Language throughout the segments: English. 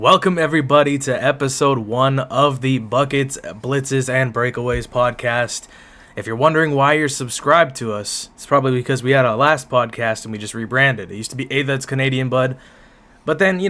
Welcome, everybody, to episode 1 of the Buckets, Blitzes, and Breakaways podcast. If you're wondering why you're subscribed to us, it's probably because we had our last podcast and we just rebranded. It used to be A That's Canadian Bud, but then,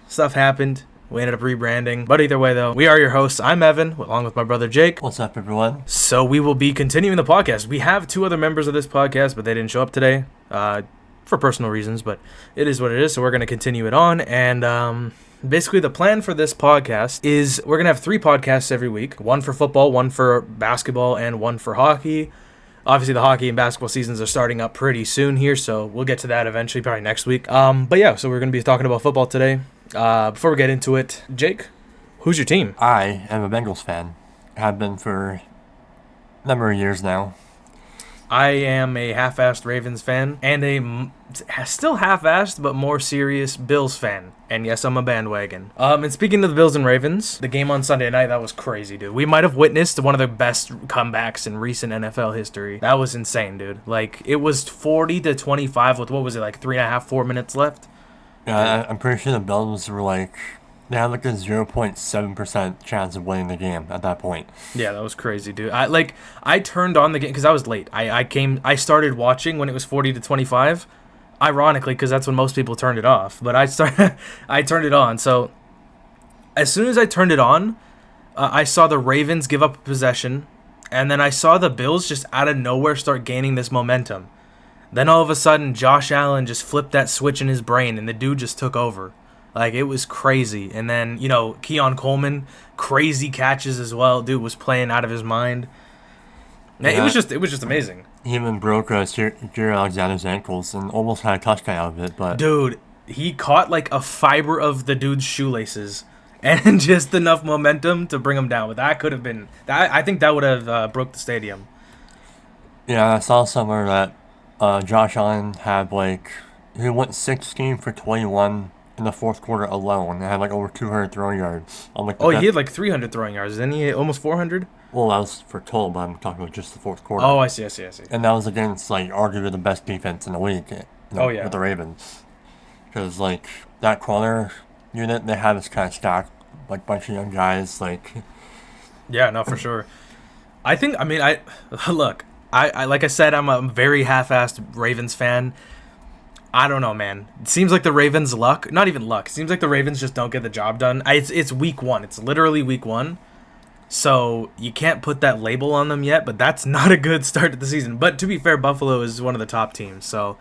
stuff happened. We ended up rebranding. But either way, though, we are your hosts. I'm Evan, along with my brother Jake. What's up, everyone? So we will be continuing the podcast. We have 2 other members of this podcast, but they didn't show up today for personal reasons, but it is what it is, so we're going to continue it on. And basically, the plan for this podcast is we're going to have 3 podcasts every week. 1 for football, 1 for basketball, and 1 for hockey. Obviously, the hockey and basketball seasons are starting up pretty soon here, so we'll get to that eventually, probably next week. But yeah, so we're going to be talking about football today. Before we get into it, Jake, who's your team? I am a Bengals fan. Have been for a number of years now. I am a half-assed Ravens fan and a still half-assed but more serious Bills fan. And yes, I'm a bandwagon. And speaking of the Bills and Ravens, the game on Sunday night, that was crazy, dude. We might have witnessed one of the best comebacks in recent NFL history. That was insane, dude. Like, it was 40-25 with, what was it, like 3.5, 4 minutes left? Yeah, I'm pretty sure the Bills were they had a 0.7% chance of winning the game at that point. Yeah, that was crazy, dude. I turned on the game because I was late. I started watching when it was 40-25. Ironically, because that's when most people turned it off. But I turned it on. So as soon as I turned it on, I saw the Ravens give up possession, and then I saw the Bills just out of nowhere start gaining this momentum. Then all of a sudden, Josh Allen just flipped that switch in his brain, and the dude just took over. Like, it was crazy. And then, Keon Coleman, crazy catches as well. Dude was playing out of his mind. Yeah. It was just amazing. He even broke Jerry Alexander's ankles and almost had a touchdown out of it. But dude, he caught like a fiber of the dude's shoelaces and just enough momentum to bring him down. But that could have been, I think that would have broke the stadium. Yeah, I saw somewhere that Josh Allen had he went 16 for 21 in the fourth quarter alone and had over 200 throwing yards. He had 300 throwing yards. Didn't he? Almost 400? Well, that was for total, but I'm talking about just the fourth quarter. Oh, I see. And that was against arguably the best defense in the league. With the Ravens, because that corner unit they have is kind of stacked, bunch of young guys. Yeah, no, for sure. I look. I like I said, I'm a very half-assed Ravens fan. I don't know, man. It seems like the Ravens not even luck. It seems like the Ravens just don't get the job done. It's week 1. It's literally week 1. So you can't put that label on them yet, but that's not a good start to the season. But to be fair, Buffalo is one of the top teams, so.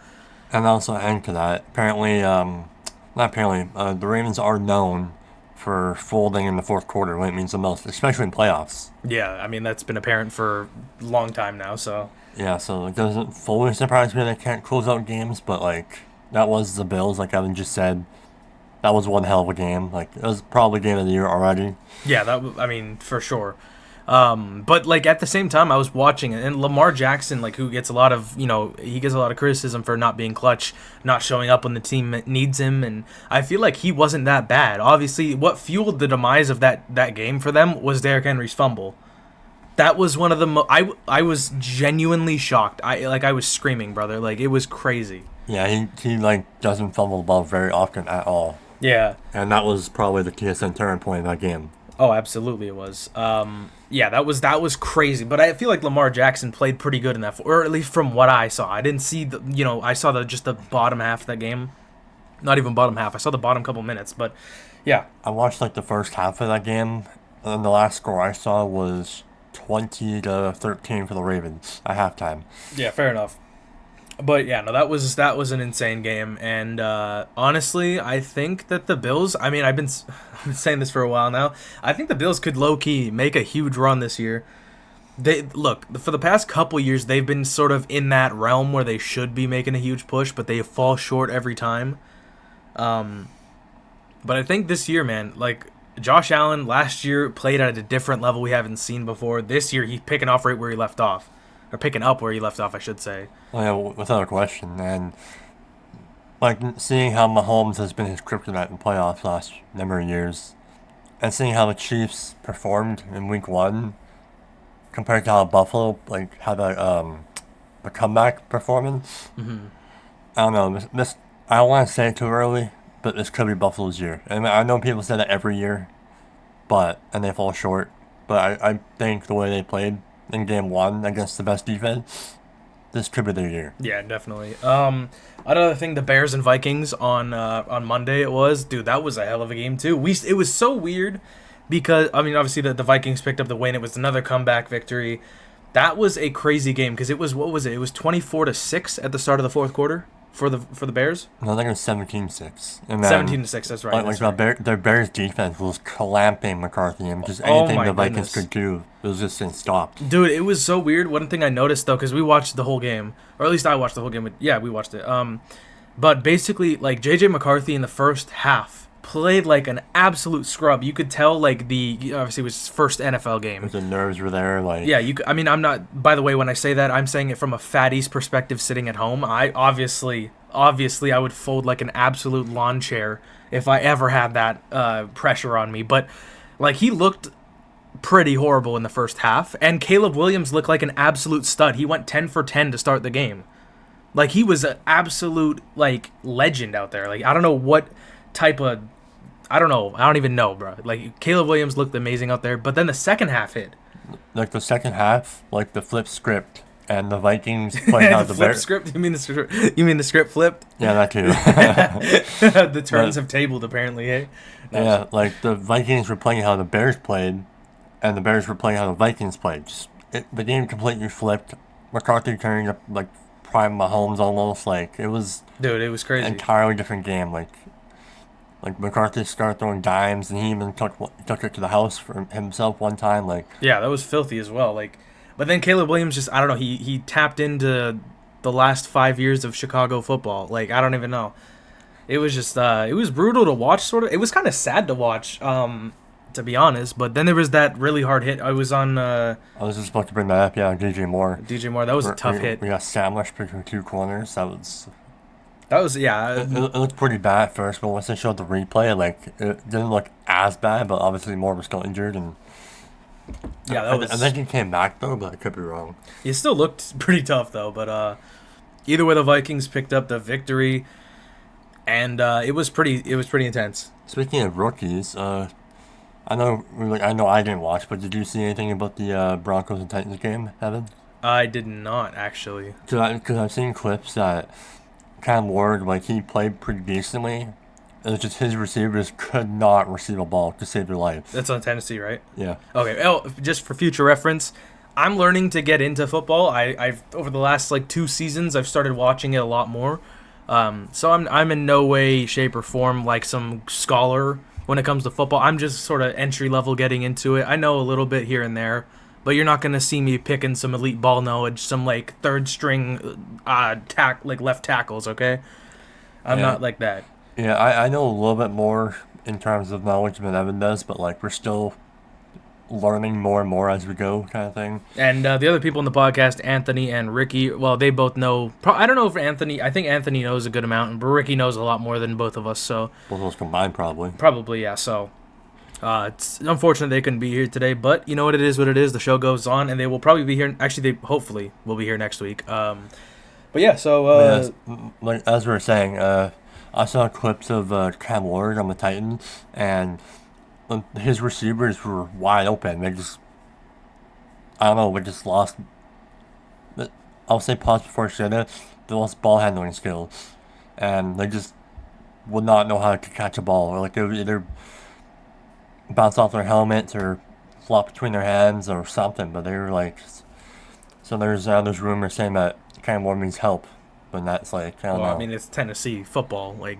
And also add to that, apparently, the Ravens are known for folding in the fourth quarter when it means the most, especially in playoffs. Yeah, I mean, that's been apparent for a long time now, so. Yeah, so it doesn't fully surprise me they can't close out games, but, that was the Bills, like Evan just said. That was one hell of a game. It was probably game of the year already. Yeah, for sure. But, at the same time, I was watching it, and Lamar Jackson, who gets a lot of, he gets a lot of criticism for not being clutch, not showing up when the team needs him, and I feel like he wasn't that bad. Obviously, what fueled the demise of that game for them was Derrick Henry's fumble. That was one of the I was genuinely shocked. I was screaming, brother. It was crazy. Yeah, he doesn't fumble the ball very often at all. Yeah. And that was probably the key turning point of that game. Oh, absolutely it was. Yeah, that was crazy. But I feel like Lamar Jackson played pretty good in that, or at least from what I saw. I didn't see I saw just the bottom half of that game. Not even bottom half. I saw the bottom couple minutes, but yeah. I watched the first half of that game, and the last score I saw was 20-13 for the Ravens at halftime. Yeah, fair enough. But yeah, no, that was an insane game, and honestly, I think that the Bills. I mean, I've been saying this for a while now. I think the Bills could low key make a huge run this year. They look for the past couple years, they've been sort of in that realm where they should be making a huge push, but they fall short every time. But I think this year, man, Josh Allen last year played at a different level we haven't seen before. This year, he's picking off right where he left off. Or picking up where he left off, I should say. Oh, yeah, without a question. And, seeing how Mahomes has been his kryptonite in playoffs last number of years, and seeing how the Chiefs performed in week 1 compared to how Buffalo, had a comeback performance. Mm-hmm. I don't know. I don't want to say it too early, but this could be Buffalo's year. And I know people say that every year, and they fall short. But I think the way they played in game one against the best defense, this could be their year. Yeah, definitely. Another thing, the Bears and Vikings on Monday. It was, dude, that was a hell of a game too. It was so weird because I mean, obviously the Vikings picked up the win. It was another comeback victory. That was a crazy game because it was, what was it? It was 24-6 at the start of the fourth quarter for the Bears. No, I think it was 17-6. And 17-6. That's right. Like That's right. their Bears defense was clamping McCarthy, and just Oh anything my the Vikings goodness. could do, it was just getting stopped. Dude, it was so weird. One thing I noticed though, because we watched the whole game, or at least I watched the whole game. Yeah, we watched it. But basically, like JJ McCarthy in the first half played like an absolute scrub. You could tell, like obviously it was his first NFL game. The nerves were there, like Yeah, I mean, I'm not. By the way, when I say that, I'm saying it from a fatty's perspective, sitting at home. I obviously, I would fold like an absolute lawn chair if I ever had that pressure on me. But like he looked pretty horrible in the first half, and Caleb Williams looked like an absolute stud. He went 10 for 10 to start the game. Like he was an absolute like legend out there. Like I don't know what type of, I don't know. I don't even know, bro. Like Caleb Williams looked amazing out there, but then the second half hit. like the second half, like the flip script, and the Vikings playing out The the flip Bears. script? You mean the script? You mean the script flipped? Yeah, that too. The turns have tabled apparently. Hey. Yeah, like the Vikings were playing how the Bears played, and the Bears were playing how the Vikings played. The game completely flipped. McCarthy turning up like prime Mahomes almost. Like it was Dude, it was crazy. an entirely different game. Like McCarthy started throwing dimes, and he even took it to the house for himself one time. Like Yeah, that was filthy as well. Like, but then Caleb Williams just, I don't know, he tapped into the last 5 years of Chicago football. Like, I don't even know. It was just it was brutal to watch, sort of. It was kind of sad to watch, to be honest. But then there was that really hard hit. I was on I was just about to bring that up. Yeah, DJ Moore. DJ Moore. That was a tough hit. We got sandwiched between two corners. That was, yeah. It looked pretty bad at first, but once they showed the replay, like it didn't look as bad. But obviously Moore was still injured, and Yeah, that was. I think he came back though, but I could be wrong. It still looked pretty tough though. But either way, the Vikings picked up the victory, and it was pretty intense. Speaking of rookies, I know I didn't watch, but did you see anything about the Broncos and Titans game, Evan? I did not actually. Because I've seen clips that Cam Ward, like he played pretty decently. It was just his receivers could not receive a ball to save their life. That's on Tennessee, right? Yeah. Okay. Oh, just for future reference, I'm learning to get into football. I've over the last like 2 seasons, I've started watching it a lot more. So I'm in no way, shape, or form like some scholar when it comes to football. I'm just sort of entry level getting into it. I know a little bit here and there, but you're not gonna see me picking some elite ball knowledge, some like third string like left tackles. Okay, I'm not like that. Yeah, I know a little bit more in terms of knowledge than Evan does, but like we're still learning more and more as we go, kind of thing. And the other people in the podcast, Anthony and Ricky, well, they both know. I don't know if Anthony. I think Anthony knows a good amount, but Ricky knows a lot more than both of us. So Both of us combined, probably. probably, yeah. So it's unfortunate they couldn't be here today, but you know what it is. What it is. The show goes on, and they will probably be here. Actually, they hopefully will be here next week. But yeah. So Like as we were saying, I saw clips of Cam Ward on the Titans, and his receivers were wide open. They just, I don't know, we just lost. I'll say pause before shoulda. They lost ball handling skills, and they just would not know how to catch a ball. Or like they would either bounce off their helmets or flop between their hands or something. But they were like, so there's rumors saying that Cam Ward needs help, but that's like I don't know. I mean, it's Tennessee football. Like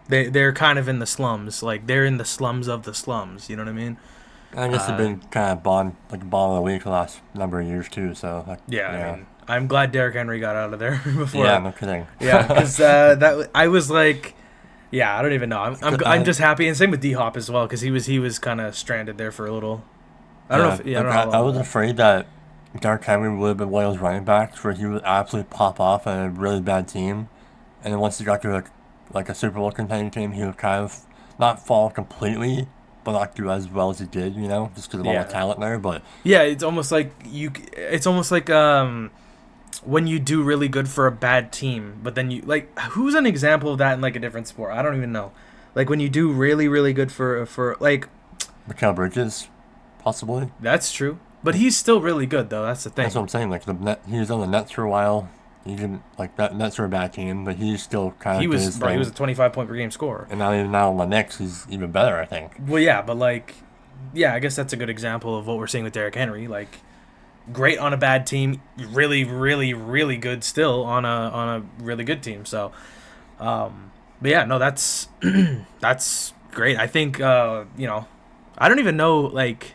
they're kind of in the slums. Like they're in the slums of the slums. You know what I mean? I guess they've been kind of ball of the week the last number of years too. So like, Yeah, I mean, I'm glad Derrick Henry got out of there before. yeah, no kidding. Yeah, because that I was like, yeah, I don't even know. I'm just happy, and same with D Hop as well, because he was kind of stranded there for a little. I don't know. If, yeah, I don't know. How long I was afraid that Derrick Henry would have been one of those running backs where he would absolutely pop off on a really bad team, and then once he got to like a Super Bowl contending team, he would kind of not fall completely, but not do as well as he did, you know, just because of all the talent there. But yeah, it's almost like when you do really good for a bad team, but then you like, who's an example of that in like a different sport? I don't even know. Like when you do really really good for like Mikal Bridges, possibly. that's true. But he's still really good though. That's the That's what thing. I'm saying. Like the net, he was on the Nets for a while. He didn't like that. Nets were a bad team, but he still kind He of did was his bro. He was a thing. 25 point per game scorer. And now even now on the Knicks, he's even better. I think. Well, yeah, but like, yeah, I guess that's a good example of what we're seeing with Derrick Henry. Like, great on a bad team, really, really, really good still on a really good team. So, but yeah, no, that's that's great. I think I don't even know like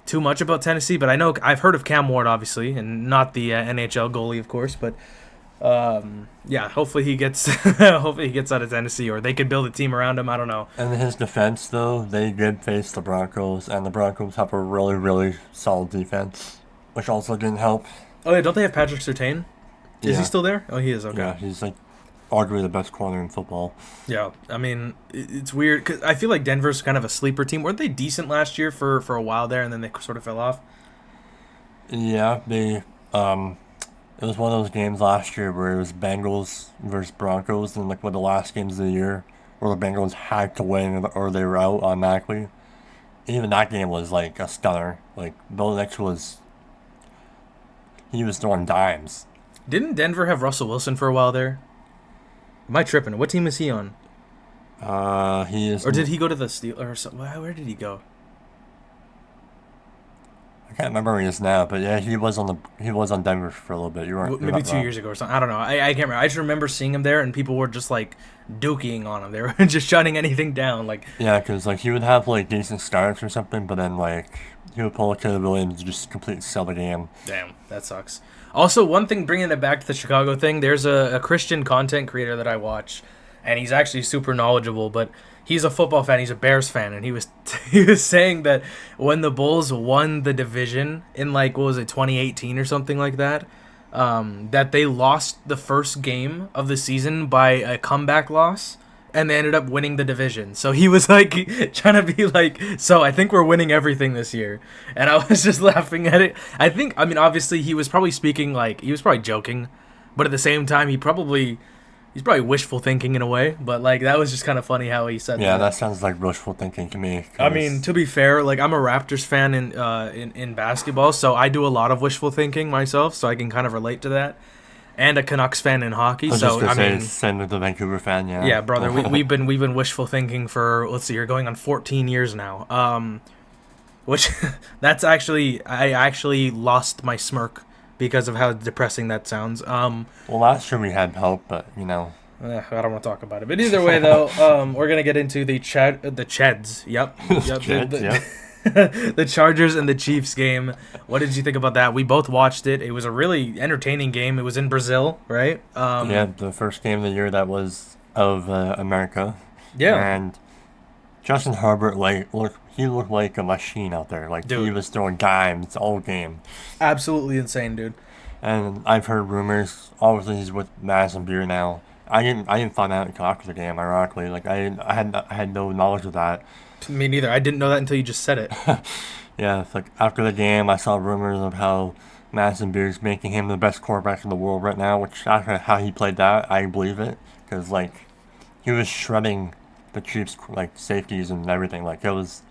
too much about Tennessee, but I know I've heard of Cam Ward obviously, and not the NHL goalie, of course, but yeah, hopefully he gets hopefully he gets out of Tennessee, or they could build a team around him. I don't know. And in his defense, though, they did face the Broncos, and the Broncos have a really, really solid defense, which also didn't help. Oh yeah, don't they have Patrick Surtain? Is he Yeah, still there? Oh, he is. Okay. yeah, he's like arguably the best corner in football. Yeah, I mean it's weird because I feel like Denver's kind of a sleeper team. Weren't they decent last year for a while there, and then they sort of fell off? Yeah, it was one of those games last year where it was Bengals versus Broncos, and like one of the last games of the year where the Bengals had to win or they were out automatically. Even that game was like a stunner. Like Bill Nix was he was throwing dimes. Didn't Denver have Russell Wilson for a while there? Am I tripping? What team is he on? He is. Or did he go to the Steel or something? Where did he go? I can't remember where he is now, but yeah, he was on Denver for a little bit. You're Maybe not two wrong. years ago or something. I don't know. I can't remember. I just remember seeing him there, and people were just like dukeying on him. They were just shutting anything down. Like, Yeah, because like he would have like decent starts or something, but then like he would pull a Caleb Williams and just completely sell the game. damn, that sucks. Also, one thing, bringing it back to the Chicago thing, there's a Christian content creator that I watch, and he's actually super knowledgeable, but he's a football fan. He's a Bears fan, and he was he was saying that when the Bulls won the division in like what was it 2018 or something like that, that they lost the first game of the season by a comeback loss. And they ended up winning the division. So he was like trying to be like, so I think we're winning everything this year. And I was just laughing at it. I mean, obviously he was probably speaking like, he was probably joking. But at the same time, he's probably wishful thinking in a way. But like, that was just kind of funny how he said Yeah, that. that sounds like wishful thinking to me. I mean, to be fair, like I'm a Raptors fan in basketball, so I do a lot of wishful thinking myself, so I can kind of relate to that. And a Canucks fan in hockey, I was just so gonna I say mean, same with the Vancouver fan. Yeah. yeah, brother, we've been wishful thinking for let's see, you're going on 14 years now. Which that's actually I actually lost my smirk because of how depressing that sounds. Well, last year we had hope, but I don't want to talk about it. But either way, though, we're gonna get into the Cheds. Yep, yep. Jets. Yeah. The Chargers and the Chiefs game. What did you think about that? We both watched it. It was a really entertaining game. It was in Brazil, right? Yeah, the first game of the year that was of America, Yeah, and Justin Herbert he looked like a machine out there. Like he dude, was throwing dimes all game. absolutely insane, dude. And I've heard rumors. Obviously, he's with Madison Beer now. I didn't find out until after the game. Ironically, like I had no knowledge of that. Me neither. I didn't know that until you just said it. Yeah, it's like after the game, I saw rumors of how Madison Beer's making him the best quarterback in the world right now. Which after how he played that, I believe it because like he was shredding the Chiefs like safeties and everything. Like it was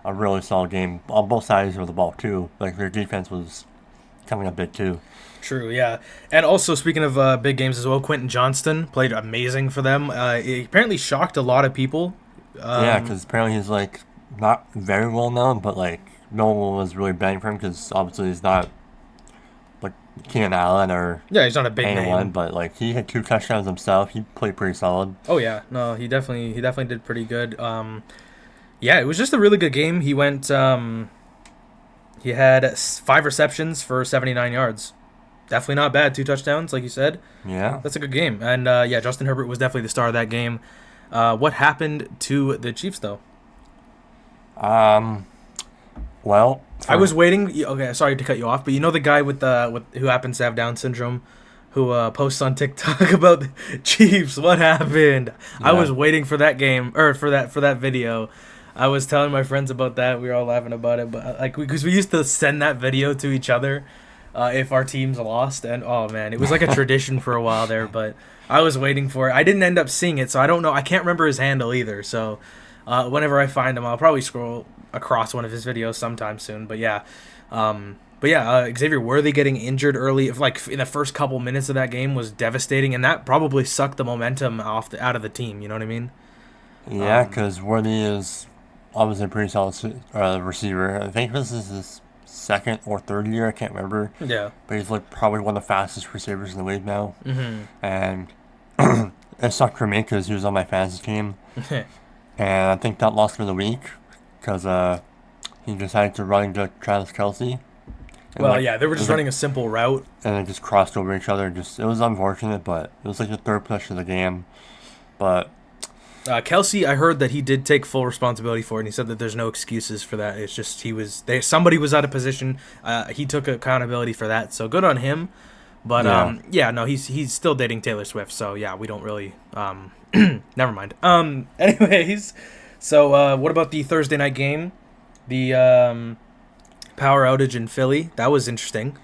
a really solid game on both sides of the ball too. Like their defense was coming up big too. True, yeah. And also, speaking of big games as well, Quentin Johnston played amazing for them. He apparently shocked a lot of people. Yeah, Um, because apparently he's like not very well known, but like no one was really betting for him because obviously he's not like Keenan Allen or yeah, he's not a big anyone. name. But like he had 2 touchdowns himself. He played pretty solid. Oh yeah, no, he definitely did pretty good. Yeah, it was just a really good game. He had 5 receptions for 79 yards. Definitely not bad. 2 touchdowns, like you said. Yeah. That's a good game. And yeah, Justin Herbert was definitely the star of that game. What happened to the Chiefs though? Um. Well, I was waiting. Okay, sorry to cut you off, but you know the guy with who happens to have Down syndrome, who posts on TikTok about the Chiefs. What happened? I Yeah. was waiting for that game or for that video. I was telling my friends about that. We were all laughing about it, but like because we used to send that video to each other if our teams lost. And oh man, it was like a tradition for a while there, but I was waiting for it. I didn't end up seeing it, so I don't know. I can't remember his handle either. So whenever I find him, I'll probably scroll across one of his videos sometime soon. But yeah. Xavier Worthy getting injured early, like in the first couple minutes of that game, was devastating, and that probably sucked the momentum out of the team. You know what I mean? Yeah, because Worthy is obviously a pretty solid receiver. I think this is his second or third year. I can't remember. Yeah. But he's like probably one of the fastest receivers in the league now. Mm-hmm. And it sucked for me because he was on my fantasy team. And I think that lost for the week because he decided to run into Travis Kelsey. Well, yeah, they were just running a simple route. And they just crossed over each other. It was unfortunate, but it was like the third push of the game. But Kelsey, I heard that he did take full responsibility for it, and he said that there's no excuses for that. It's just somebody was out of position. He took accountability for that, so good on him. But he's still dating Taylor Swift, so yeah, we don't really. Never mind. Anyways, so what about the Thursday night game? The power outage in Philly. That was interesting.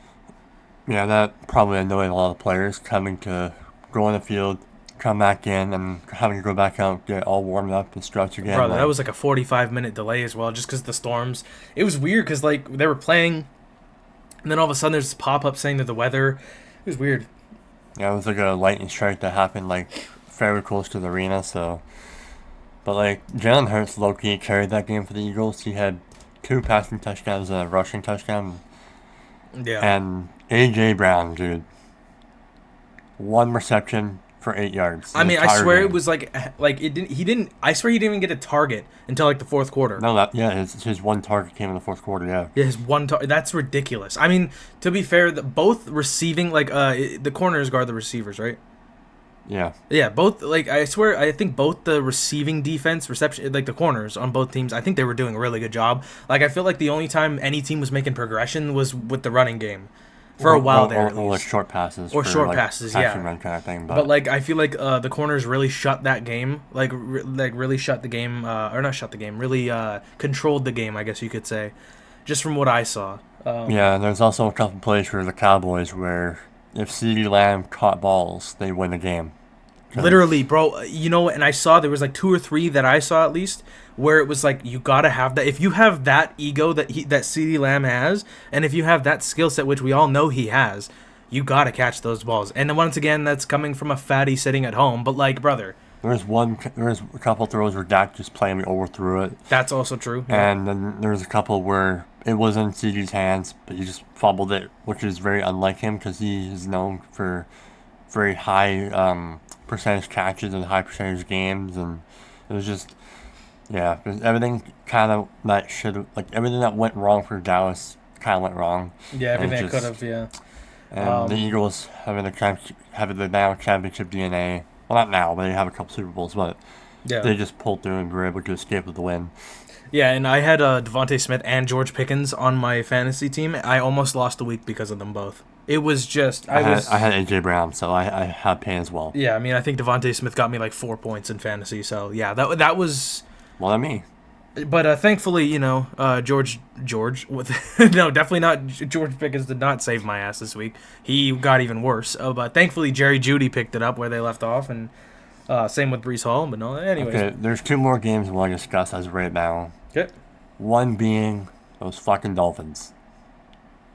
Yeah, that probably annoyed a lot of players coming to go on the field, come back in, and having to go back out, get all warmed up and stretch again. Bro, that was like a 45-minute delay as well, just because of the storms. It was weird because like they were playing, and then all of a sudden there's this pop-up saying that the weather. It was weird. Yeah, it was like a lightning strike that happened like very close to the arena. So, but like Jalen Hurts low-key carried that game for the Eagles. He had 2 passing touchdowns and a rushing touchdown. Yeah. And AJ Brown, dude, 1 reception for 8 yards. I mean, I swear it was like it didn't. He didn't. I swear he didn't even get a target until like the fourth quarter. No, his 1 target came in the fourth quarter. Yeah. Yeah, his 1 target. That's ridiculous. I mean, to be fair, both receiving the corners guard the receivers, right? Yeah. Yeah, both I swear I think both the receiving defense, reception, like the corners on both teams, I think they were doing a really good job. Like I feel like the only time any team was making progression was with the running game. For a while there, at least. Or short passes. Or short passes, yeah. Run kind of thing, but like I feel like the corners really shut that game, really shut the game, or not shut the game, really controlled the game, I guess you could say, just from what I saw. Yeah, and there's also a couple plays for the Cowboys where if CeeDee Lamb caught balls, they win the game. Literally, bro, and I saw there was like 2 or 3 that I saw at least where it was like you gotta have that. If you have that ego that CeeDee Lamb has, and if you have that skill set, which we all know he has, you gotta catch those balls. And once again, that's coming from a fatty sitting at home. But like, brother, there was a couple throws where Dak just plainly overthrew it. That's also true. And then there was a couple where it was in CeeDee's hands, but he just fumbled it, which is very unlike him because he is known for very high percentage catches and high percentage games, and it was just everything kind of everything that went wrong for Dallas kind of went wrong. Yeah, everything could have. Yeah. And the Eagles having the now championship DNA. Well, not now, but they have a couple Super Bowls, but they just pulled through and were able to escape with the win. Yeah, and I had Devontae Smith and George Pickens on my fantasy team. I almost lost a week because of them both. It was just I had AJ Brown, so I had pain as well. Yeah, I mean I think Devontae Smith got me like 4 points in fantasy, so yeah, that was. Well, me. But thankfully, George with no, definitely not. George Pickens did not save my ass this week. He got even worse. But thankfully, Jerry Jeudy picked it up where they left off, and same with Breece Hall. But no, anyways. Okay, there's 2 more games we want to discuss as of right now. Okay. One being those fucking Dolphins.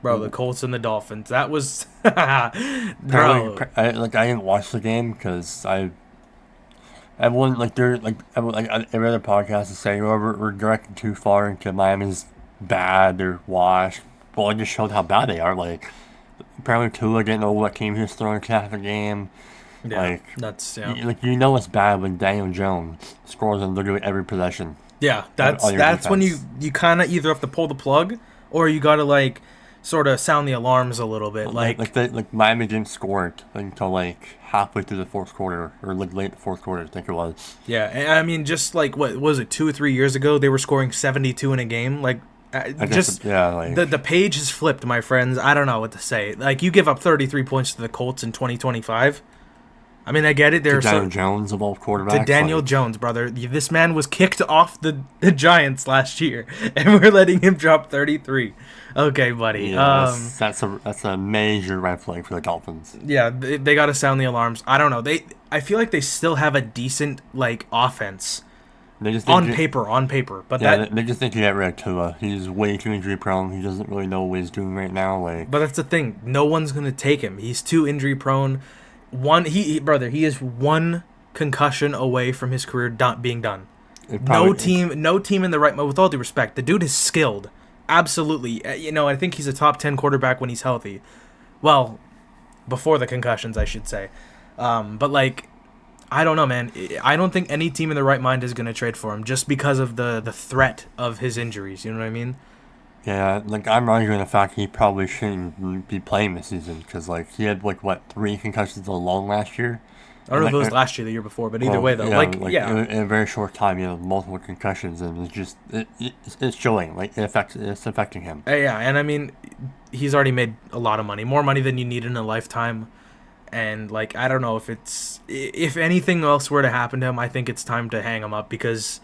Bro, the Colts and the Dolphins. That was, bro. I didn't watch the game because every other podcast is saying, we're directing too far into Miami's bad, they're washed. Well, it just showed how bad they are. Like, apparently Tua didn't know what team he was throwing half the game. Yeah, that's it's bad when Daniel Jones scores on literally every possession. Yeah, that's when you kind of either have to pull the plug or you got to sort of sound the alarms a little bit. Like Miami didn't score it until halfway through the fourth quarter or late the fourth quarter, I think it was. Yeah, and I mean just what was it 2 or 3 years ago they were scoring 72 in a game. The page has flipped, my friends. I don't know what to say. You give up 33 points to the Colts in 2025. I mean, I get it. To There are Daniel so Jones of all to quarterbacks. Daniel Like, Jones, brother. This man was kicked off the Giants last year, and we're letting him drop 33. Okay, buddy. yeah, that's a major red flag for the Dolphins. Yeah, they got to sound the alarms. I don't know. I feel like they still have a decent like offense They just think, on paper, but yeah, that they just think you get rid of Tua. He's way too injury prone. He doesn't really know what he's doing right now. Like, but that's the thing. No one's gonna take him. He's too injury prone. Brother, he is one concussion away from his career being done. it No probably, team, no team in the right. With all due respect, the dude is skilled. Absolutely. I think he's a top 10 quarterback when he's healthy. Well, before the concussions, I should say. But like, I don't know, man. I don't think any team in their right mind is gonna trade for him just because of the threat of his injuries. You know what I mean? yeah, like I'm arguing the fact he probably shouldn't be playing this season because like he had like what 3 concussions alone last year. I don't And know if it like, was last year, the year before, but either well, way, though, yeah, like, like yeah, in a very short time, multiple concussions, and it's showing. Like it's affecting him. yeah, and I mean, he's already made a lot of money, more money than you need in a lifetime, and like, I don't know if anything else were to happen to him, I think it's time to hang him up because,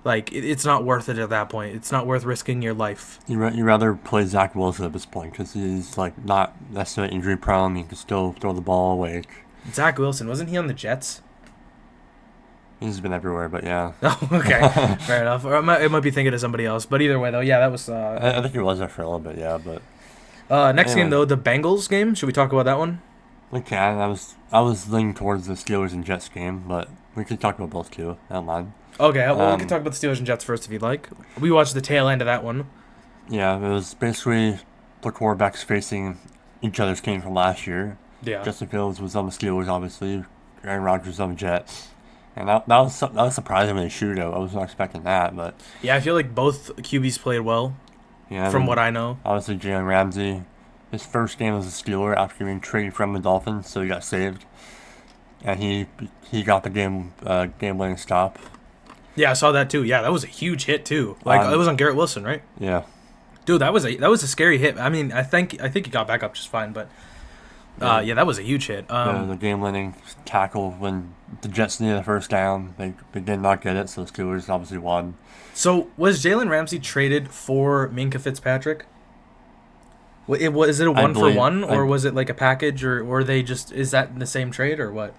like, it's not worth it at that point. It's not worth risking your life. You rather play Zach Wilson at this point because he's like not necessarily injury prone. He can still throw the ball. Like Zach Wilson, wasn't he on the Jets? he's been everywhere, but yeah. Oh, okay, fair enough. Or it might be thinking of somebody else, but either way, though, yeah, that was I think he was there for a little bit, yeah. But next game anyway, though, the Bengals game. Should we talk about that one? we can. I was leaning towards the Steelers and Jets game, but we could talk about both too. I don't mind. Okay, well, we can Um, talk about the Steelers and Jets first if you'd like. We watched the tail end of that one. yeah, it was basically the quarterbacks facing each other's game from last year. Yeah. Justin Fields was on the Steelers, obviously. Aaron Rodgers was on the Jets. And that was surprisingly a shootout. I wasn't expecting that, but Yeah, I feel like both QBs played well, yeah. from what I know. Obviously, Jalen Ramsey, his first game as a Steeler after being traded from the Dolphins, so he got saved, and he got the game-winning stop. Yeah, I saw that too. Yeah, that was a huge hit too. Like it was on Garrett Wilson, right? Yeah, Dude, that was a scary hit. I mean, I think he got back up just fine, but yeah, that was a huge hit. the game-winning tackle when the Jets needed the first down. They did not get it, so the Steelers obviously won. So was Jalen Ramsey traded for Minka Fitzpatrick? Was it a I one for believe- one, or I- was it like a package, or were they just is that in the same trade or what?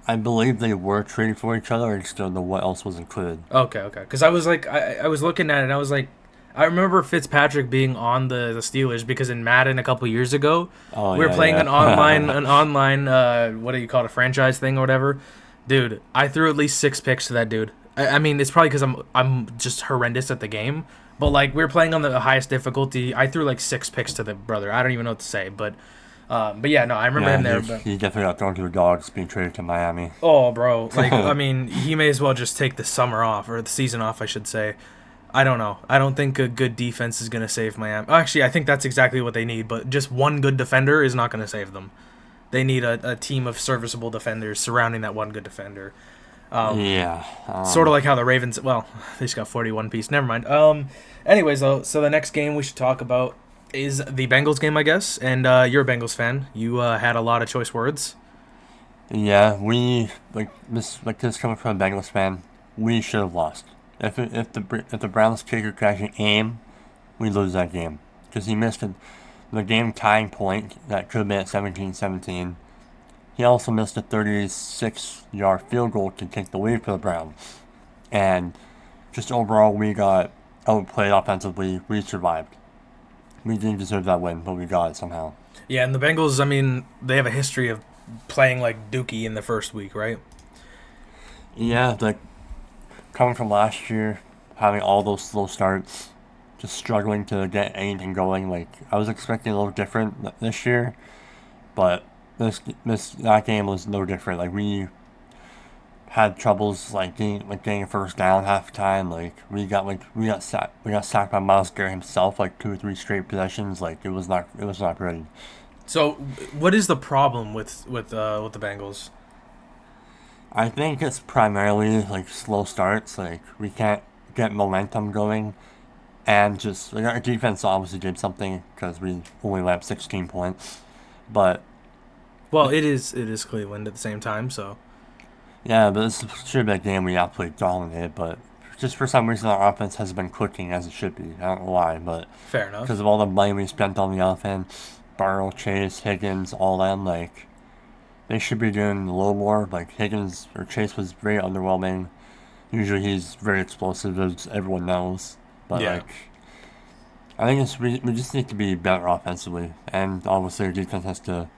I believe they were trading for each other. I just don't know what else was included. Okay. Because I was like, I was looking at it and I was like, I remember Fitzpatrick being on the Steelers because in Madden a couple years ago, Oh, we were yeah, playing yeah. an online what do you call it, a franchise thing or whatever. Dude, I threw at least 6 picks to that dude. I mean, it's probably because I'm just horrendous at the game, but like we were playing on the highest difficulty. I threw like 6 picks to the brother. I don't even know what to say, but yeah, no, I remember him there. But He definitely got thrown to the dogs being traded to Miami. oh, bro, like I mean, he may as well just take the summer off or the season off, I should say. I don't know. I don't think a good defense is going to save Miami. Actually, I think that's exactly what they need, but just one good defender is not going to save them. They need a team of serviceable defenders surrounding that one good defender. Yeah. Sort of like how the Ravens, well, they just got 41 piece. Never mind. Anyways, though, so the next game we should talk about is the Bengals game, I guess. And you're a Bengals fan. You had a lot of choice words. Yeah, we this coming from a Bengals fan, we should have lost. If the Browns kicker could actually aim, we lose that game because he missed the game tying point that could have been at 17-17. He also missed a 36-yard field goal to take the lead for the Browns, and just overall we got outplayed offensively. We survived. We didn't deserve that win, but we got it somehow. Yeah, and the Bengals, I mean, they have a history of playing like Dookie in the first week, right? Yeah, like coming from last year, having all those slow starts, just struggling to get anything going. Like I was expecting a little different this year, but that game was no different. Like we had troubles getting a first down half the time. Like we got sacked by Myles Garrett himself like 2 or 3 straight possessions. Like it was not pretty. So, what is the problem with the Bengals? I think it's primarily like slow starts. Like we can't get momentum going, and just like, our defense obviously did something because we only let up 16 points, but Well, it is Cleveland at the same time, so Yeah, but this should be a game we absolutely dominated, but just for some reason our offense hasn't been clicking as it should be. I don't know why, but fair because enough. of all the money we spent on the offense, Barrow, Chase, Higgins, all them, like, they should be doing a little more. Like, Higgins or Chase was very underwhelming. Usually he's very explosive, as everyone knows. But, Yeah. like, I think we just need to be better offensively. And obviously our defense has to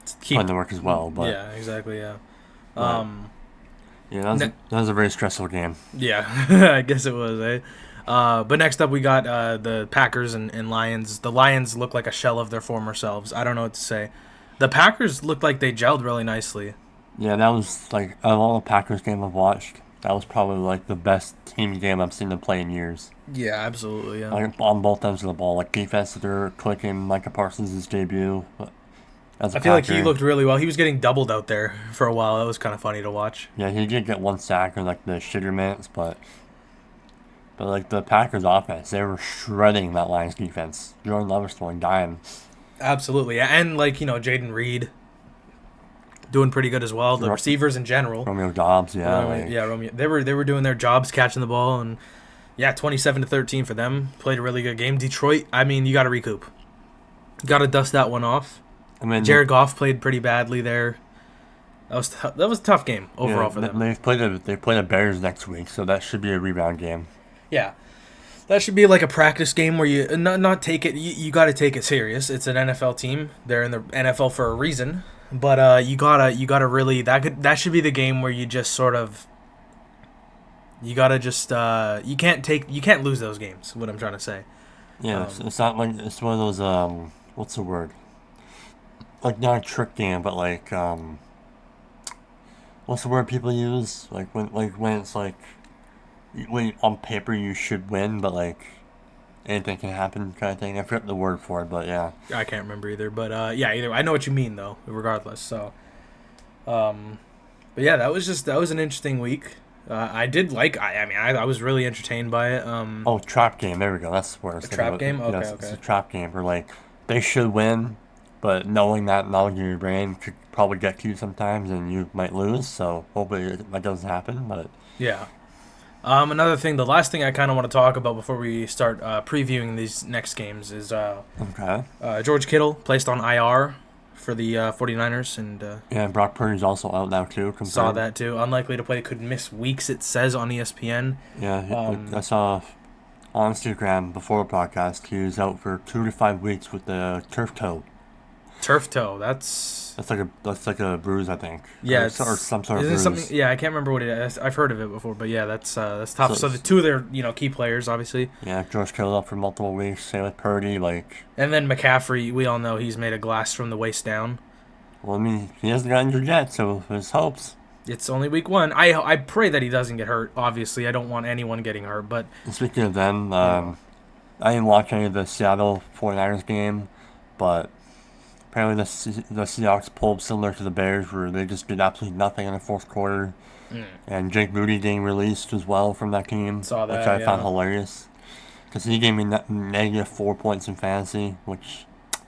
put in Keep. the work as well. But, Yeah, exactly. Yeah. but Um. yeah, Ne- that was a very stressful game. yeah, I guess it was. Eh. But next up, we got the Packers and Lions. The Lions look like a shell of their former selves. I don't know what to say. The Packers looked like they gelled really nicely. Yeah, that was like out of all the Packers game I've watched, that was probably like the best team game I've seen them play in years. Yeah, absolutely. Yeah. Like on both ends of the ball, like defense, they're clicking. Micah Parsons' debut as a I feel like he Packer. looked really well. He was getting doubled out there for a while. That was kind of funny to watch. Yeah, he did get one sack in like the shitter minutes, but like the Packers offense, they were shredding that Lions defense. Jordan Love was throwing dime. Absolutely, yeah. And like Jaden Reed doing pretty good as well. The Ro- receivers in general. Romeo Dobbs, yeah, like Yeah, Romeo. They were doing their jobs, catching the ball, and yeah, 27-13 for them. Played a really good game. Detroit. I mean, you got to recoup. Got to dust that one off. I mean, Jared Goff played pretty badly there. That was a tough game overall for them. they play the Bears next week, so that should be a rebound game. Yeah, that should be like a practice game where you not take it. You got to take it serious. It's an NFL team. They're in the NFL for a reason. But you gotta really that should be the game where you just sort of you gotta just you can't lose those games. What I'm trying to say. Yeah, Um, it's not like it's one of those what's the word? Like not a trick game, but like what's the word people use? Like when it's like when on paper you should win, but like anything can happen kind of thing. I forget the word for it, but yeah. I can't remember either, but yeah, either I know what you mean though. Regardless, so um, but yeah, that was an interesting week. I did like. I mean, I was really entertained by it. Oh, trap game. There we go. That's the word I was A thinking trap of. game. Okay, Yes, it's okay. a trap game where like they should win, but knowing that knowledge in your brain could probably get to you sometimes, and you might lose. So hopefully that doesn't happen. But Yeah. Another thing, the last thing I kind of want to talk about before we start previewing these next games is okay. George Kittle placed on IR for the 49ers, and Yeah, Brock Purdy's also out now too. saw Confirmed. that too. Unlikely to play, could miss weeks, it says on ESPN. Yeah, I Um, saw on Instagram before the podcast he was out for 2 to 5 weeks with the turf toe. Turf toe, that's. That's like a bruise, I think, Yeah, or it's some sort of isn't it something? bruise. Yeah, I can't remember what it is. I've heard of it before, but yeah, that's tough. So So the two of their key players, obviously, yeah, George Kittle out for multiple weeks. Same with Purdy. Like, and then McCaffrey. We all know he's made of glass from the waist down. well, I mean, he hasn't got injured yet, so there's hopes. It's only week one. I pray that he doesn't get hurt. Obviously, I don't want anyone getting hurt, but And speaking of them, you know, I didn't watch any of the Seattle 49ers game, but apparently the Seahawks pulled similar to the Bears, where they just did absolutely nothing in the fourth quarter. And Jake Moody getting released as well from that team, saw which that. I found Yeah, hilarious. Because he gave me negative 4 points in fantasy, which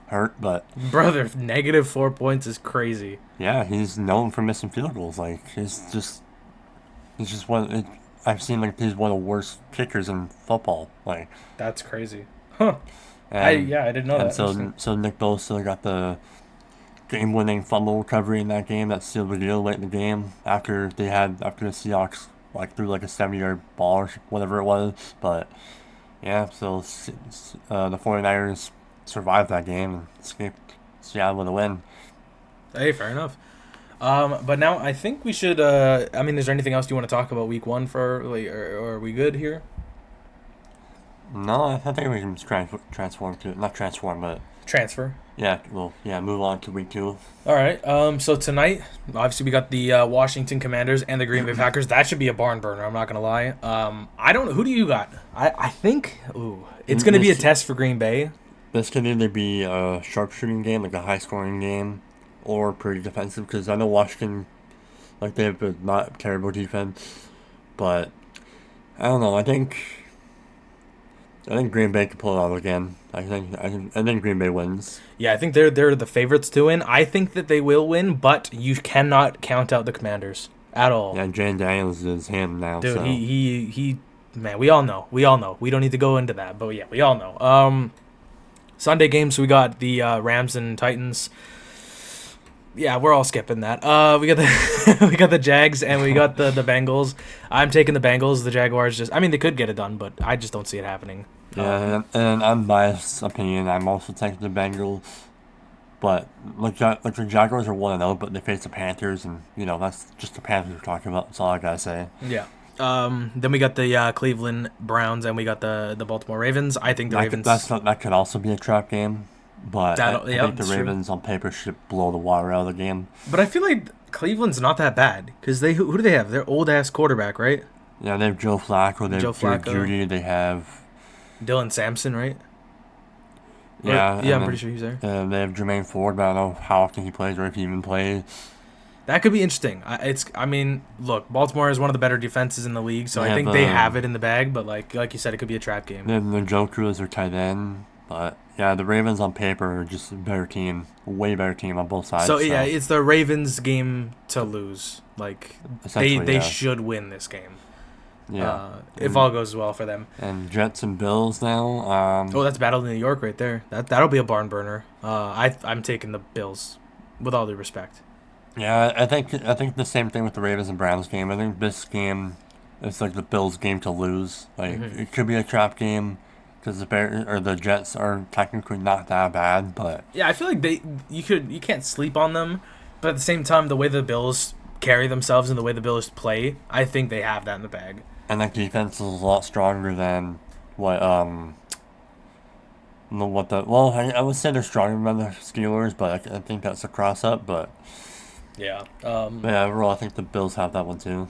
hurt, but brother, negative 4 points is crazy. yeah, he's known for missing field goals. Like, he's just one. I've seen like he's one of the worst kickers in football. Like, That's crazy. Huh. and I didn't know and that. Interesting. so Nick Bosa got the game-winning fumble recovery in that game that sealed the deal late in the game after the Seahawks like threw like a 70-yard ball or whatever it was. But yeah, so the 49ers survived that game and escaped Seattle with a win. Hey, fair enough. But now I think we should. I mean, is there anything else you want to talk about week one for? Like, or are we good here? No, I think we can just transform to not transform, but Transfer. yeah, well, yeah, move on to week two. All right. So tonight, obviously, we got the Washington Commanders and the Green Bay Packers. That should be a barn burner. I'm not gonna lie. I don't. Who do you got? I think. Ooh, it's gonna be a test for Green Bay. This could either be a sharpshooting game, like a high-scoring game, or pretty defensive. Because I know Washington, like they have a not terrible defense, but I don't know. I think I think Green Bay could pull it out again. I think Green Bay wins. Yeah, I think they're the favorites to win. I think that they will win, but you cannot count out the Commanders at all. Yeah, Jane Daniels is him now, Dude, so he man, we all know. We all know. We don't need to go into that, but yeah, we all know. Sunday games we got the Rams and Titans. Yeah, we're all skipping that. We got the we got the Jags and we got the Bengals. I'm taking the Bengals. The Jaguars just I mean they could get it done, but I just don't see it happening. yeah, and I'm biased opinion. I'm also taking the Bengals, but the Jaguars are 1-0, but they face the Panthers, and that's just the Panthers we're talking about. That's all I gotta say. Yeah. Then we got the Cleveland Browns and we got the Baltimore Ravens. I think the Ravens. That could also be a trap game, but I Yeah, think the that's true. Ravens on paper should blow the water out of the game. But I feel like Cleveland's not that bad because who do they have? Their old ass quarterback, right? Yeah, they have Joe Flacco, they Joe have Jerry Flacco. Judy, they have Dylan Sampson, right? yeah, Yeah, and I'm pretty sure he's there. they have Jermaine Ford, but I don't know how often he plays or if he even plays. That could be interesting. I mean, look, Baltimore is one of the better defenses in the league, so They I think have, they have it in the bag. But like you said, it could be a trap game. They have Njoku as their tight end, but yeah, the Ravens on paper are just a better team, way better team on both sides. So yeah, it's the Ravens' game to lose. Like Essentially, they yeah. should win this game. Yeah, If all goes well for them. and Jets and Bills now. Oh, that's Battle of New York right there. That'll be a barn burner. I'm taking the Bills, with all due respect. Yeah, I think the same thing with the Ravens and Browns game. I think this game is like the Bills' game to lose. Like it could be a trap game because the Jets are technically not that bad, but Yeah, I feel like you can't sleep on them, but at the same time, the way the Bills carry themselves and the way the Bills play, I think they have that in the bag. and that defense is a lot stronger than what I would say they're stronger than the Steelers, but I think that's a cross up. Yeah. But yeah, overall, I think the Bills have that one too.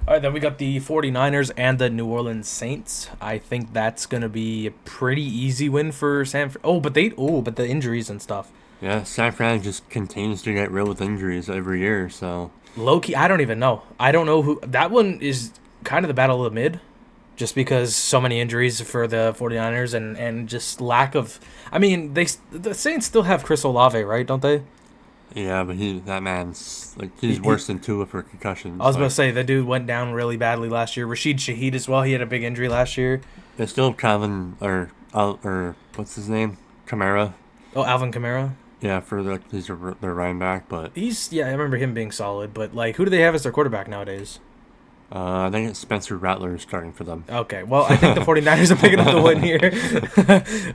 All right, then we got the 49ers and the New Orleans Saints. I think that's going to be a pretty easy win for San Fran. But the injuries and stuff. Yeah, San Fran just continues to get real with injuries every year, so Low-key, I don't even know. I don't know who. That one is kind of the battle of the mid, just because so many injuries for the 49ers and just lack of. I mean, the Saints still have Chris Olave, right? Don't they? yeah, but that man's like he's worse than Tua for concussions. I was about Like, to say the dude went down really badly last year. Rashid Shaheed as well. He had a big injury last year. they still have Calvin or what's his name, Kamara. Oh, Alvin Kamara. Yeah, for their running back, but I remember him being solid. But like, who do they have as their quarterback nowadays? I think it's Spencer Rattler starting for them. Okay, well, I think the 49ers are picking up the win here,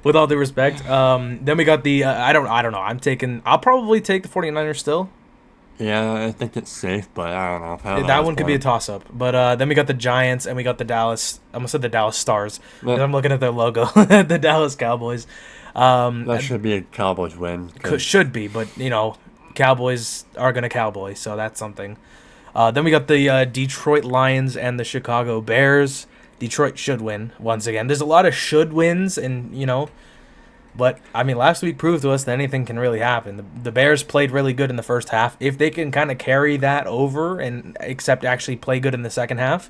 with all due respect. Then we got the I don't know. I'll probably take the 49ers still. Yeah, I think it's safe, but I don't know. I don't know That at one this could be a point. toss up. But then we got the Giants and we got the Dallas. I almost said the Dallas Stars. 'Cause That, I'm looking at their logo, the Dallas Cowboys. that should be a Cowboys win. 'Cause Should be, but Cowboys are gonna cowboy, so that's something. Then we got the Detroit Lions and the Chicago Bears. Detroit should win once again. There's a lot of should wins, and but I mean, last week proved to us that anything can really happen. The Bears played really good in the first half. If they can kind of carry that over and except actually play good in the second half,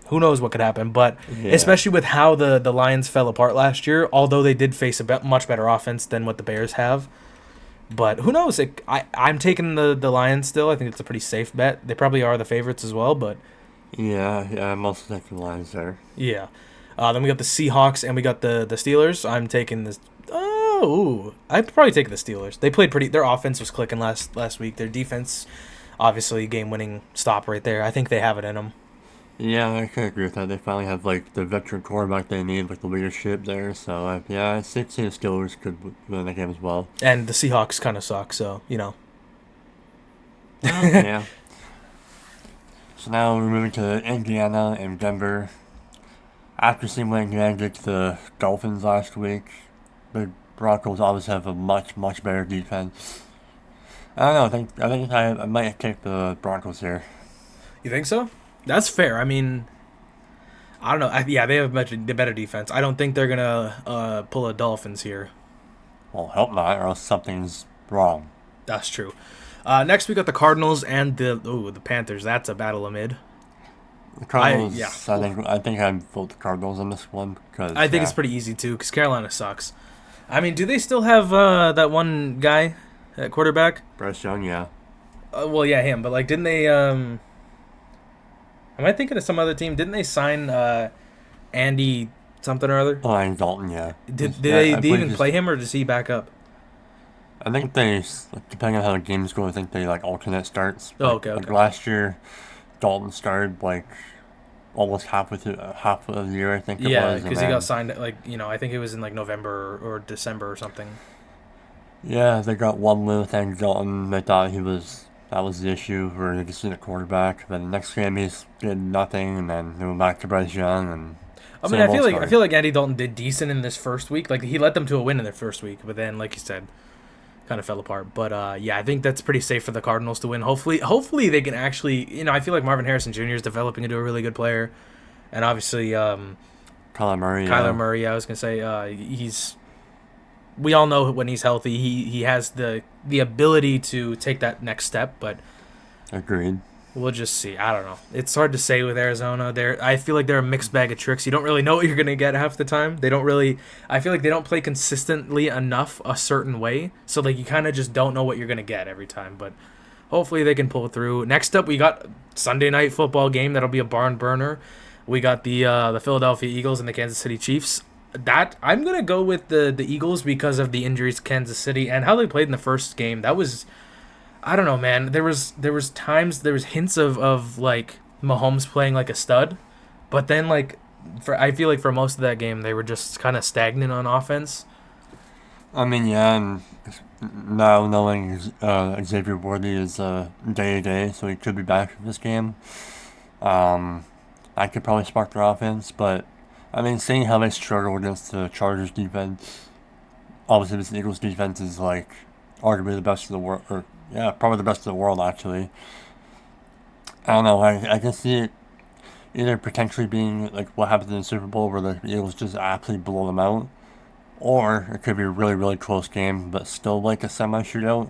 who knows what could happen. But Yeah. especially with how the Lions fell apart last year, although they did face much better offense than what the Bears have. But who knows? I'm taking the Lions still. I think it's a pretty safe bet. They probably are the favorites as well, but yeah, I'm also taking the Lions there. yeah. Then we got the Seahawks and we got the Steelers. I'm taking this. I'd probably take the Steelers. They played pretty. Their offense was clicking last week. Their defense, obviously, game-winning stop right there. I think they have it in them. Yeah, I can agree with that. They finally have like the veteran quarterback they need, like the leadership there. So yeah, I think the Steelers could win that game as well. And the Seahawks kind of suck, so Yeah. So now we're moving to Indiana and Denver. After seeing what Indiana did to the Dolphins last week, the Broncos obviously have a much better defense. I don't know. I might take the Broncos here. You think so? That's fair. I mean, I don't know. Yeah, they have the better defense. I don't think they're gonna pull a Dolphins here. Well, hope not, or else something's wrong. That's true. Next we got the Cardinals and the Panthers. That's a battle amid. The Yeah. Cardinals. I think I'd vote the Cardinals on this one because I think it's yeah, pretty easy too because Carolina sucks. I mean, do they still have that one guy at quarterback? Bryce Young, yeah. Well, yeah, him. But like, didn't they? Am I thinking of some other team? Didn't they sign Andy something or other? Oh, and Dalton, yeah. Did Yeah, they I did they believe even he's. play him or does he back up? I think like, depending on how the games go, I think they like alternate starts. Oh, okay, Like okay. last year, Dalton started like almost half of the year, I think it Yeah, was, and because he got then signed like I think it was in like November or December or something. yeah, they got one win with Andy Dalton. They thought that was the issue, where they just need a quarterback. Then the next game he's did nothing, and then they went back to Bryce Young and I mean, same old I story. feel like Andy Dalton did decent in this first week. Like he led them to a win in their first week, but then like you said, kind of fell apart. But yeah, I think that's pretty safe for the Cardinals to win. Hopefully they can actually. I feel like Marvin Harrison Jr. is developing into a really good player, and obviously Kyler Murray, Kyler yeah, Murray. I was gonna say he's. We all know when he's healthy, he has the ability to take that next step, but agreed. we'll just see. I don't know. It's hard to say with Arizona. I feel like they're a mixed bag of tricks. You don't really know what you're gonna get half the time. They don't really. I feel like they don't play consistently enough a certain way, so like you kind of just don't know what you're gonna get every time. But hopefully they can pull through. Next up, we got Sunday night football game that'll be a barn burner. We got the Philadelphia Eagles and the Kansas City Chiefs. That I'm gonna go with the Eagles because of the injuries to Kansas City and how they played in the first game. That was I don't know, man. There was hints of like Mahomes playing like a stud, but then like for I feel like for most of that game they were just kind of stagnant on offense. I mean, yeah, and now knowing Xavier Worthy is day to day, so he could be back for this game. Um, I could probably spark their offense, but I mean, seeing how they struggle against the Chargers defense, obviously this Eagles defense is like arguably the best in the world, or yeah, probably the best in the world actually. I don't know. I can see it either potentially being like what happened in the Super Bowl, where the Eagles just absolutely blow them out, or it could be a really really close game, but still like a semi shootout,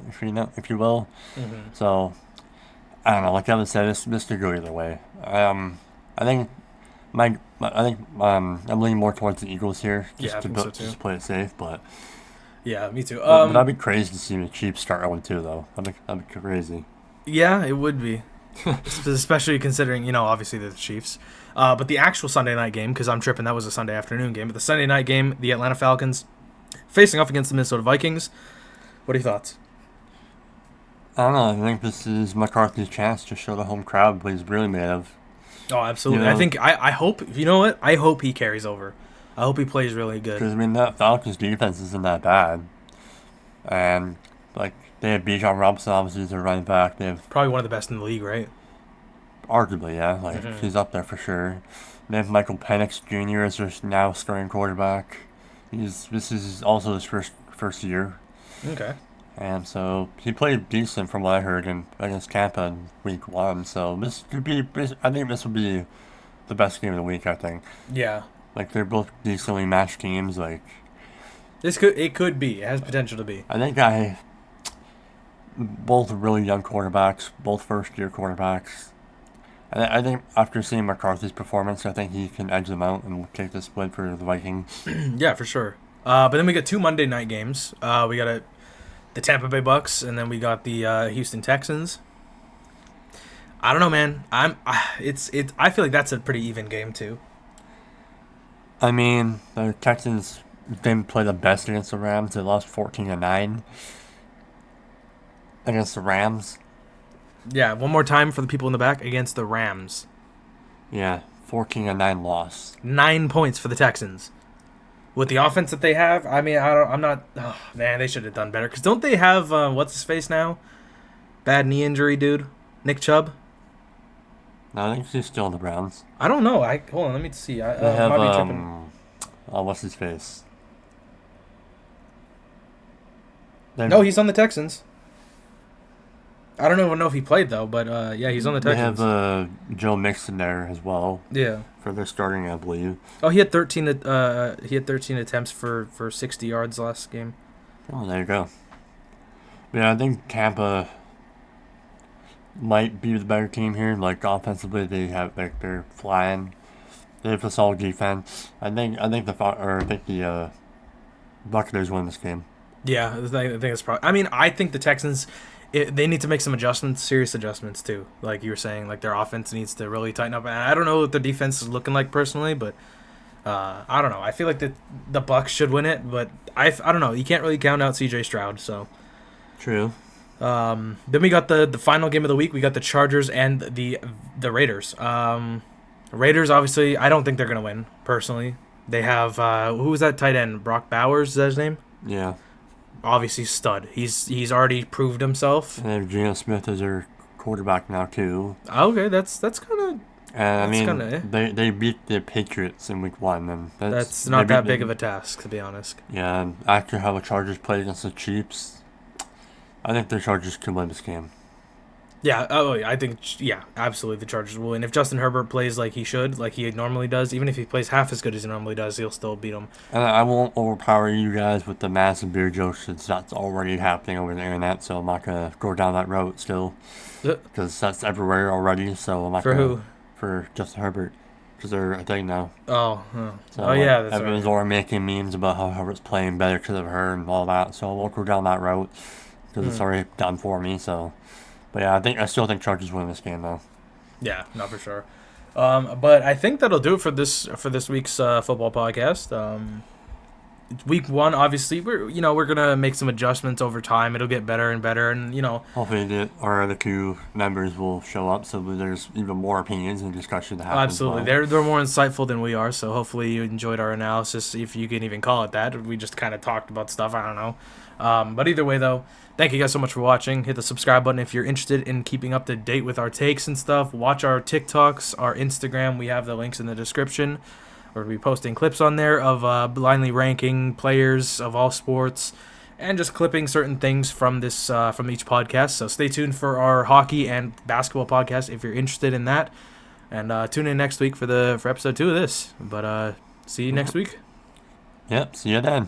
if you will. Mm-hmm. So I don't know. Like Evan said, this could go either way. I think I'm leaning more towards the Eagles here, Yeah, I think so just too. to play it safe. Yeah, me too. But that'd be crazy to see the Chiefs start 0-2 though. That'd be crazy. Yeah, it would be, especially considering obviously the Chiefs. But the actual Sunday night game, because I'm tripping, that was a Sunday afternoon game. But the Sunday night game, the Atlanta Falcons facing off against the Minnesota Vikings. What are your thoughts? I don't know. I think this is McCarthy's chance to show the home crowd what he's really made of. Oh, You absolutely. I know, think I hope you know what I hope he carries over. I hope he plays really good. because I mean that Falcons defense isn't that bad, and like they have Bijan Robinson obviously as their running back. They have Probably one of the best in the league, right? arguably, yeah, like Hmm. he's up there for sure. They have Michael Penix Jr. as their now starting quarterback. This is also his first year, Okay. and so he played decent from what I heard in against Tampa in week one. So I think this will be the best game of the week. I think Yeah. like they're both decently matched teams. Like It could be. It has potential to be. I think I both really young quarterbacks, both first year quarterbacks. I think after seeing McCarthy's performance, I think he can edge them out and take this win for the Vikings. Yeah, for sure. But then we got two Monday night games. We got the Tampa Bay Bucks, and then we got the Houston Texans. I don't know, man. I feel like that's a pretty even game too. I mean, the Texans didn't play the best against the Rams. They lost 14-9 against the Rams. Yeah, one more time for the people in the back against the Rams. Yeah, 14-9 loss. 9 points for the Texans. With the offense that they have, I mean, I don't. I'm not. Oh, man, they should have done better. Cause don't they have what's his face now? Bad knee injury, dude. Nick Chubb. No, I think he's still in the Browns. I don't know. I hold on. Let me see. They I have might be tripping. what's his face? They No, he's on the Texans. I don't even know if he played though, but yeah, he's on the they have Texans. Joe Mixon there as well Yeah. for their starting, I believe. Oh, he had 13. He had 13 attempts for 60 yards last game. Oh, there you go. Yeah, I think Tampa. might be the better team here. Like offensively, they're flying. They have a solid defense. I think the Buccaneers win this game. Yeah, I think it's probably. I mean, I think the Texans, they need to make some adjustments, serious adjustments too. Like you were saying, like their offense needs to really tighten up. And I don't know what their defense is looking like personally, but I don't know. I feel like the Bucks should win it, but I don't know. You can't really count out C.J. Stroud. So True. then we got the final game of the week. We got the Chargers and the Raiders. Raiders obviously, I don't think they're gonna win personally. They have who was that tight end? Brock Bowers, is that his name? Yeah. Obviously stud. He's already proved himself. And they have Geno Smith as their quarterback now too. Okay, that's kind of And I that's mean, kind of they beat the Patriots in Week 1, and that's not that big of a task to be honest. Yeah, and after how the Chargers played against the Chiefs, I think the Chargers can win this game. Yeah, I think absolutely the Chargers will win. If Justin Herbert plays like he should, like he normally does, even if he plays half as good as he normally does, he'll still beat him. And I won't overpower you guys with the massive beer jokes since that's already happening over the internet, so I'm not going to go down that road still. Uh, Because that's everywhere already, so I'm not For going who? to. For Justin Herbert. Because they're a thing now. So Oh yeah, that's everyone's right. already making memes about how Herbert's playing better because of her and all that, so I won't go down that road. Because it's Mm. already done for me, so. But yeah, I still think Chargers win this game, though. Yeah, not for sure. But I think that'll do it for this week's football podcast. Week 1, obviously, we're gonna make some adjustments over time. It'll get better and better, and Hopefully, our other two members will show up so there's even more opinions and discussion to happen. absolutely, they're more insightful than we are. So hopefully you enjoyed our analysis, if you can even call it that. We just kind of talked about stuff. I don't know. But either way, though, thank you guys so much for watching. Hit the subscribe button if you're interested in keeping up to date with our takes and stuff. Watch our TikToks, our Instagram. We have the links in the description. We're going to be posting clips on there of blindly ranking players of all sports and just clipping certain things from from each podcast. So stay tuned for our hockey and basketball podcast if you're interested in that. And tune in next week for episode 2 of this. But see you next week. Yep, see you then.